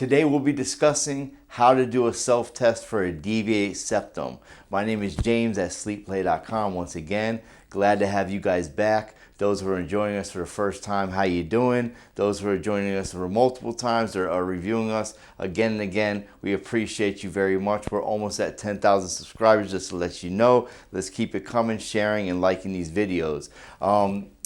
Today we'll be discussing how to do a self-test for a deviated septum. My name is James at sleepplay.com. Once again, glad to have you guys back. Those who are joining us for the first time, how you doing? Those who are joining us for multiple times or are reviewing us again and again, we appreciate you very much. We're almost at 10,000 subscribers, just to let you know. Let's keep it coming, sharing and liking these videos.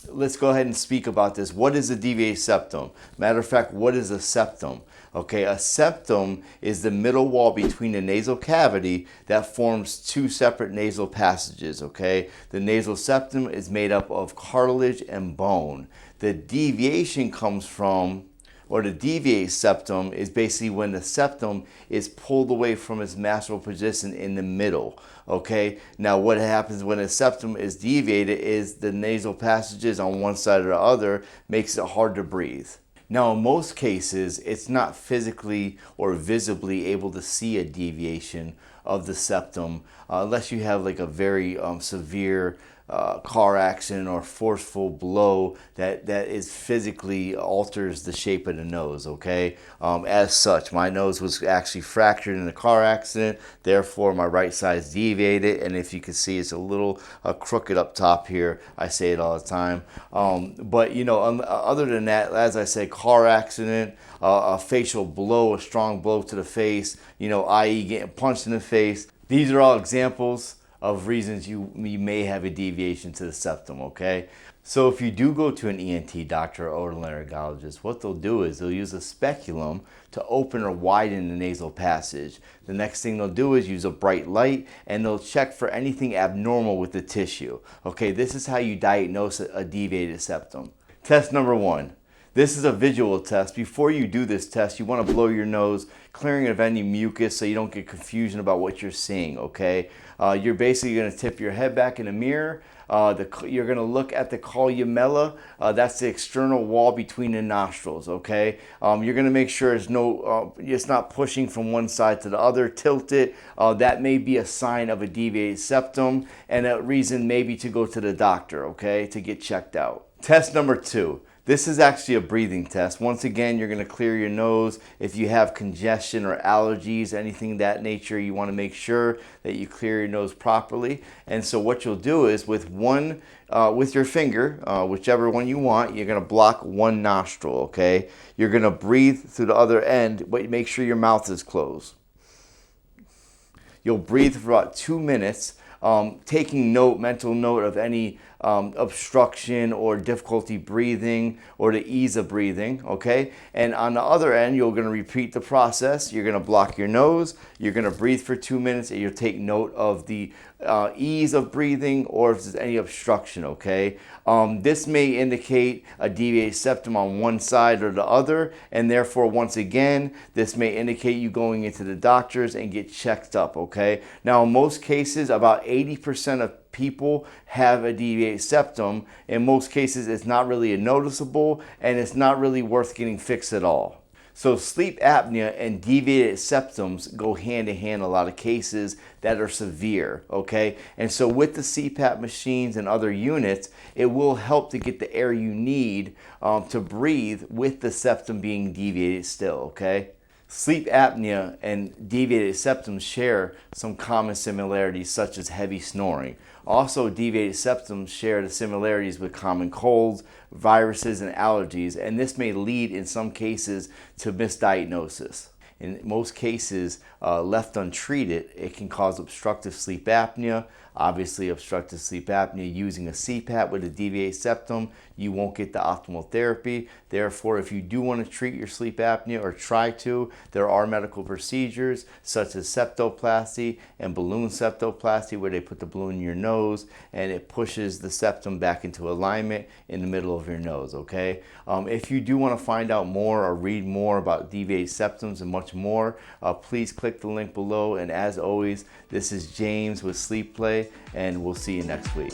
Let's go ahead and speak about this. What is a deviated septum? Matter of fact, what is a septum? Okay, a septum is the middle wall between the nasal cavity that forms two separate nasal passages, okay? The nasal septum is made up of cartilage and bone. The deviation comes from, or the deviated septum is basically when the septum is pulled away from its natural position in the middle, okay? Now what happens when a septum is deviated is the nasal passages on one side or the other makes it hard to breathe. Now, in most cases, it's not physically or visibly able to see a deviation of the septum unless you have like a very severe car accident or forceful blow that is physically alters the shape of the nose, okay? As such, my nose was actually fractured in a car accident, therefore my right side is deviated, and if you can see, it's a little crooked up top here. I say it all the time. But you know, other than that, as I say, car accident, a facial blow, a strong blow to the face, you know, i.e. getting punched in the face, these are all examples of reasons you may have a deviation to the septum, okay? So if you do go to an ENT doctor or otolaryngologist, what they'll do is they'll use a speculum to open or widen the nasal passage. The next thing they'll do is use a bright light and they'll check for anything abnormal with the tissue. Okay, this is how you diagnose a deviated septum. Test number one. This is a visual test. Before you do this test, you want to blow your nose, clearing it of any mucus so you don't get confusion about what you're seeing, okay? You're basically going to tip your head back in the mirror. You're going to look at the columella. That's the external wall between the nostrils, okay? You're going to make sure it's not pushing from one side to the other. Tilt it. That may be a sign of a deviated septum and a reason maybe to go to the doctor, okay, to get checked out. Test number two. This is actually a breathing test. Once again, you're going to clear your nose. If you have congestion or allergies, anything of that nature, you want to make sure that you clear your nose properly. And so what you'll do is with your finger, whichever one you want, you're going to block one nostril, okay? You're going to breathe through the other end, but make sure your mouth is closed. You'll breathe for about 2 minutes, taking mental note of any obstruction or difficulty breathing or the ease of breathing, okay? And on the other end, you're going to repeat the process. You're going to block your nose, you're going to breathe for 2 minutes, and you'll take note of the ease of breathing or if there's any obstruction, okay? This may indicate a deviated septum on one side or the other, and therefore, once again, this may indicate you going into the doctors and get checked up, okay? Now, in most cases, about 80% of people have a deviated septum. In most cases, it's not really noticeable and it's not really worth getting fixed at all. So sleep apnea and deviated septums go hand in hand in a lot of cases that are severe, okay? And so with the CPAP machines and other units, it will help to get the air you need to breathe with the septum being deviated still, okay? Sleep apnea and deviated septums share some common similarities such as heavy snoring. Also, deviated septums share the similarities with common colds, viruses, and allergies, and this may lead in some cases to misdiagnosis. In most cases, left untreated, it can cause obstructive sleep apnea. Obviously, obstructive sleep apnea using a CPAP with a deviated septum, you won't get the optimal therapy. Therefore, if you do want to treat your sleep apnea or try to, there are medical procedures such as septoplasty and balloon septoplasty where they put the balloon in your nose and it pushes the septum back into alignment in the middle of your nose, okay? If you do want to find out more or read more about deviated septums and much more, please click the link below. And as always, this is James with Sleep Play, and we'll see you next week.